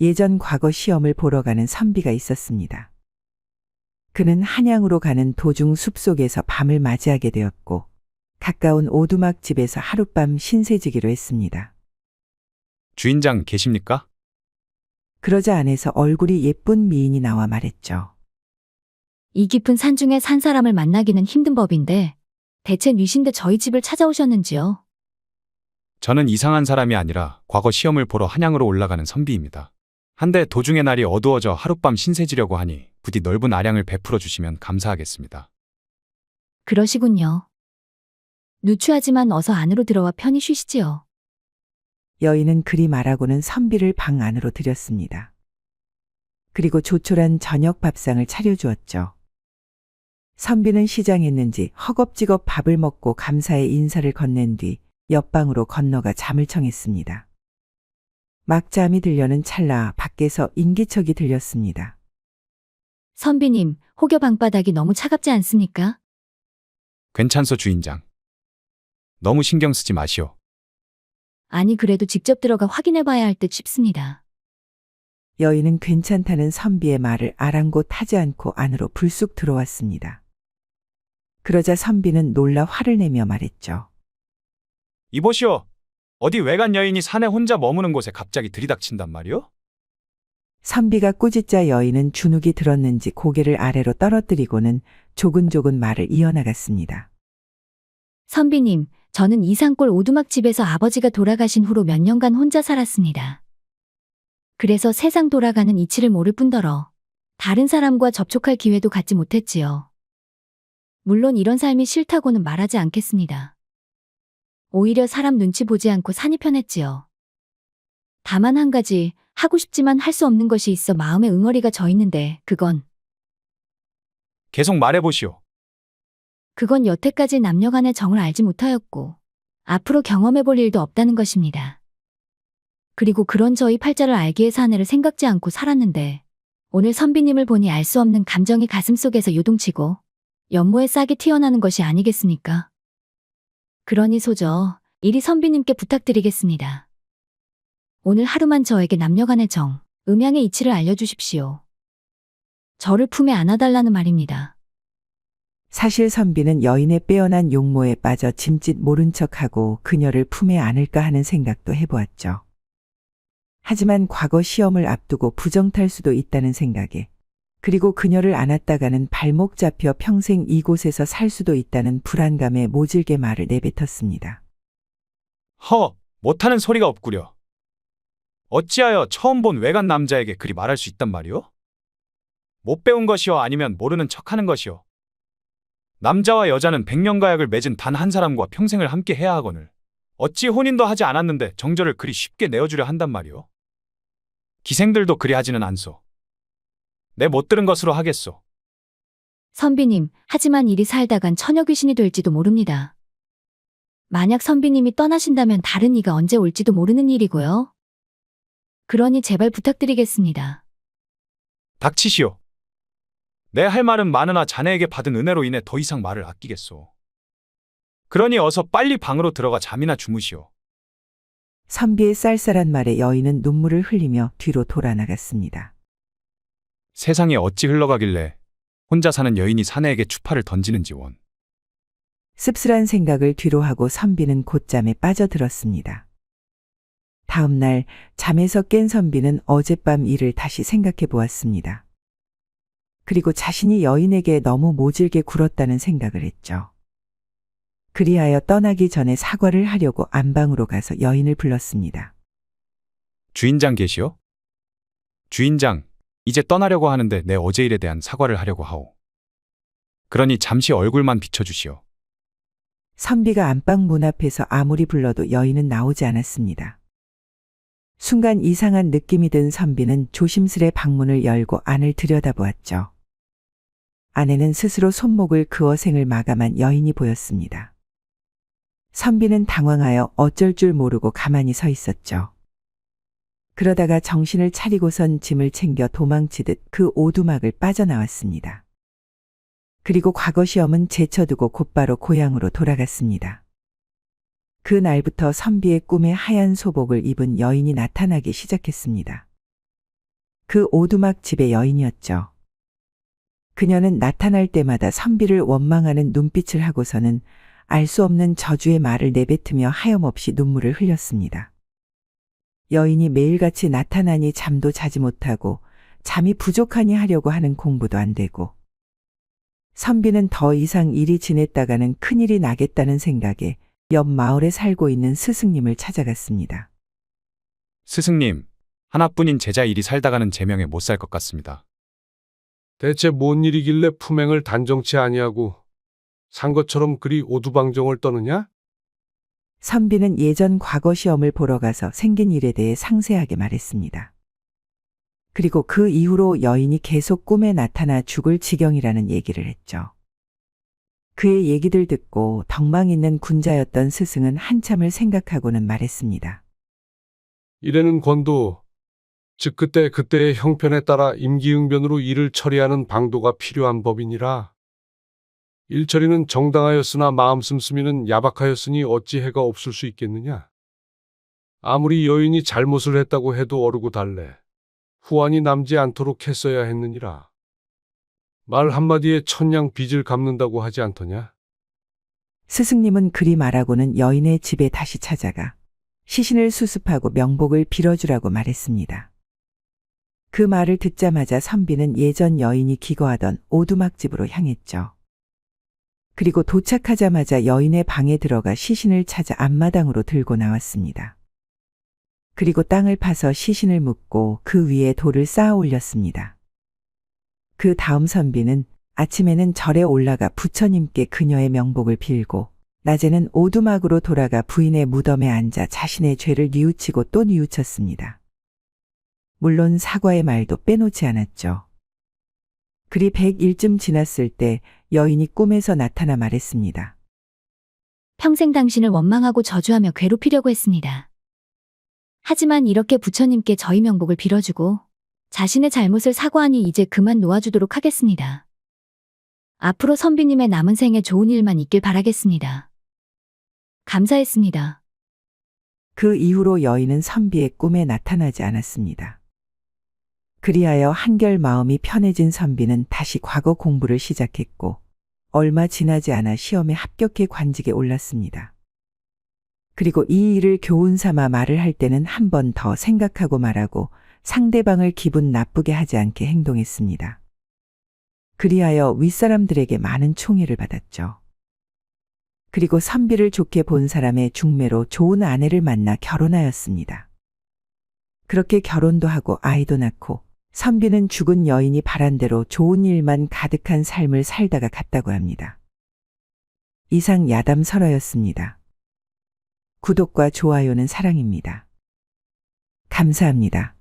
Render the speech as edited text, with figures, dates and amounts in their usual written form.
예전 과거 시험을 보러 가는 선비가 있었습니다. 그는 한양으로 가는 도중 숲속에서 밤을 맞이하게 되었고 가까운 오두막 집에서 하룻밤 신세지기로 했습니다. 주인장 계십니까? 그러자 안에서 얼굴이 예쁜 미인이 나와 말했죠. 이 깊은 산 중에 산 사람을 만나기는 힘든 법인데 대체 뉘신데 저희 집을 찾아오셨는지요? 저는 이상한 사람이 아니라 과거 시험을 보러 한양으로 올라가는 선비입니다. 한데 도중에 날이 어두워져 하룻밤 신세지려고 하니 부디 넓은 아량을 베풀어 주시면 감사하겠습니다. 그러시군요. 누추하지만 어서 안으로 들어와 편히 쉬시지요. 여인은 그리 말하고는 선비를 방 안으로 들였습니다. 그리고 조촐한 저녁 밥상을 차려주었죠. 선비는 시장했는지 허겁지겁 밥을 먹고 감사의 인사를 건넨 뒤 옆방으로 건너가 잠을 청했습니다. 막 잠이 들려는 찰나 밖에서 인기척이 들렸습니다. 선비님, 혹여 방바닥이 너무 차갑지 않습니까? 괜찮소 주인장. 너무 신경 쓰지 마시오. 아니 그래도 직접 들어가 확인해 봐야 할 듯 싶습니다. 여인은 괜찮다는 선비의 말을 아랑곳하지 않고 안으로 불쑥 들어왔습니다. 그러자 선비는 놀라 화를 내며 말했죠. 이보시오. 어디 외간 여인이 산에 혼자 머무는 곳에 갑자기 들이닥친단 말이오? 선비가 꾸짖자 여인은 주눅이 들었는지 고개를 아래로 떨어뜨리고는 조근조근 말을 이어나갔습니다. 선비님, 저는 이 산골 오두막 집에서 아버지가 돌아가신 후로 몇 년간 혼자 살았습니다. 그래서 세상 돌아가는 이치를 모를 뿐더러 다른 사람과 접촉할 기회도 갖지 못했지요. 물론 이런 삶이 싫다고는 말하지 않겠습니다. 오히려 사람 눈치 보지 않고 산이 편했지요. 다만 한 가지 하고 싶지만 할 수 없는 것이 있어 마음에 응어리가 져 있는데 그건 계속 말해보시오. 여태까지 남녀간의 정을 알지 못하였고 앞으로 경험해 볼 일도 없다는 것입니다. 그리고 그런 저희 팔자를 알기에 사내를 생각지 않고 살았는데 오늘 선비님을 보니 알 수 없는 감정이 가슴속에서 요동치고 연모에 싹이 튀어나오는 것이 아니겠습니까? 그러니 소저 이리 선비님께 부탁드리겠습니다. 오늘 하루만 저에게 남녀간의 정, 음양의 이치를 알려주십시오. 저를 품에 안아달라는 말입니다. 사실 선비는 여인의 빼어난 용모에 빠져 짐짓 모른 척하고 그녀를 품에 안을까 하는 생각도 해보았죠. 하지만 과거 시험을 앞두고 부정탈 수도 있다는 생각에 그리고 그녀를 안았다가는 발목 잡혀 평생 이곳에서 살 수도 있다는 불안감에 모질게 말을 내뱉었습니다. 못하는 소리가 없구려. 어찌하여 처음 본 외간 남자에게 그리 말할 수 있단 말이오? 못 배운 것이오 아니면 모르는 척하는 것이오? 남자와 여자는 백년가약을 맺은 단 한 사람과 평생을 함께 해야 하거늘 어찌 혼인도 하지 않았는데 정절을 그리 쉽게 내어주려 한단 말이오? 기생들도 그리 하지는 않소. 내 못 들은 것으로 하겠소. 선비님, 하지만 이리 살다간 처녀 귀신이 될지도 모릅니다. 만약 선비님이 떠나신다면 다른 이가 언제 올지도 모르는 일이고요. 그러니 제발 부탁드리겠습니다. 닥치시오. 내 할 말은 많으나 자네에게 받은 은혜로 인해 더 이상 말을 아끼겠소. 그러니 어서 빨리 방으로 들어가 잠이나 주무시오. 선비의 쌀쌀한 말에 여인은 눈물을 흘리며 뒤로 돌아나갔습니다. 세상에 어찌 흘러가길래 혼자 사는 여인이 사내에게 추파를 던지는지 원. 씁쓸한 생각을 뒤로 하고 선비는 곧잠에 빠져들었습니다. 다음 날 잠에서 깬 선비는 어젯밤 일을 다시 생각해 보았습니다. 그리고 자신이 여인에게 너무 모질게 굴었다는 생각을 했죠. 그리하여 떠나기 전에 사과를 하려고 안방으로 가서 여인을 불렀습니다. 주인장 계시오? 주인장, 이제 떠나려고 하는데 내 어제 일에 대한 사과를 하려고 하오. 그러니 잠시 얼굴만 비춰주시오. 선비가 안방 문 앞에서 아무리 불러도 여인은 나오지 않았습니다. 순간 이상한 느낌이 든 선비는 조심스레 방문을 열고 안을 들여다보았죠. 안에는 스스로 손목을 그어 생을 마감한 여인이 보였습니다. 선비는 당황하여 어쩔 줄 모르고 가만히 서 있었죠. 그러다가 정신을 차리고선 짐을 챙겨 도망치듯 그 오두막을 빠져나왔습니다. 그리고 과거 시험은 제쳐두고 곧바로 고향으로 돌아갔습니다. 그 날부터 선비의 꿈에 하얀 소복을 입은 여인이 나타나기 시작했습니다. 그 오두막 집의 여인이었죠. 그녀는 나타날 때마다 선비를 원망하는 눈빛을 하고서는 알 수 없는 저주의 말을 내뱉으며 하염없이 눈물을 흘렸습니다. 여인이 매일같이 나타나니 잠도 자지 못하고 잠이 부족하니 하려고 하는 공부도 안 되고 선비는 더 이상 일이 지냈다가는 큰일이 나겠다는 생각에 옆 마을에 살고 있는 스승님을 찾아갔습니다. 스승님, 하나뿐인 제자 일이 살다가는 제명에 못 살 것 같습니다. 대체 뭔 일이길래 품행을 단정치 아니하고 산 것처럼 그리 오두방정을 떠느냐? 선비는 예전 과거 시험을 보러 가서 생긴 일에 대해 상세하게 말했습니다. 그리고 그 이후로 여인이 계속 꿈에 나타나 죽을 지경이라는 얘기를 했죠. 그의 얘기들 듣고 덕망 있는 군자였던 스승은 한참을 생각하고는 말했습니다. 이래는 권도, 즉 그때의 형편에 따라 임기응변으로 일을 처리하는 방도가 필요한 법이니라. 일처리는 정당하였으나 마음 씀씀이는 야박하였으니 어찌 해가 없을 수 있겠느냐. 아무리 여인이 잘못을 했다고 해도 어르고 달래 후환이 남지 않도록 했어야 했느니라. 말 한마디에 천냥 빚을 갚는다고 하지 않더냐. 스승님은 그리 말하고는 여인의 집에 다시 찾아가 시신을 수습하고 명복을 빌어주라고 말했습니다. 그 말을 듣자마자 선비는 예전 여인이 기거하던 오두막집으로 향했죠. 그리고 도착하자마자 여인의 방에 들어가 시신을 찾아 앞마당으로 들고 나왔습니다. 그리고 땅을 파서 시신을 묻고 그 위에 돌을 쌓아 올렸습니다. 그 다음 선비는 아침에는 절에 올라가 부처님께 그녀의 명복을 빌고 낮에는 오두막으로 돌아가 부인의 무덤에 앉아 자신의 죄를 뉘우치고 또 뉘우쳤습니다. 물론 사과의 말도 빼놓지 않았죠. 그리 100일쯤 지났을 때 여인이 꿈에서 나타나 말했습니다. 평생 당신을 원망하고 저주하며 괴롭히려고 했습니다. 하지만 이렇게 부처님께 저희 명복을 빌어주고 자신의 잘못을 사과하니 이제 그만 놓아주도록 하겠습니다. 앞으로 선비님의 남은 생에 좋은 일만 있길 바라겠습니다. 감사했습니다. 그 이후로 여인은 선비의 꿈에 나타나지 않았습니다. 그리하여 한결 마음이 편해진 선비는 다시 과거 공부를 시작했고 얼마 지나지 않아 시험에 합격해 관직에 올랐습니다. 그리고 이 일을 교훈 삼아 말을 할 때는 한 번 더 생각하고 말하고 상대방을 기분 나쁘게 하지 않게 행동했습니다. 그리하여 윗사람들에게 많은 총애를 받았죠. 그리고 선비를 좋게 본 사람의 중매로 좋은 아내를 만나 결혼하였습니다. 그렇게 결혼도 하고 아이도 낳고 선비는 죽은 여인이 바란 대로 좋은 일만 가득한 삶을 살다가 갔다고 합니다. 이상 야담설화였습니다. 구독과 좋아요는 사랑입니다. 감사합니다.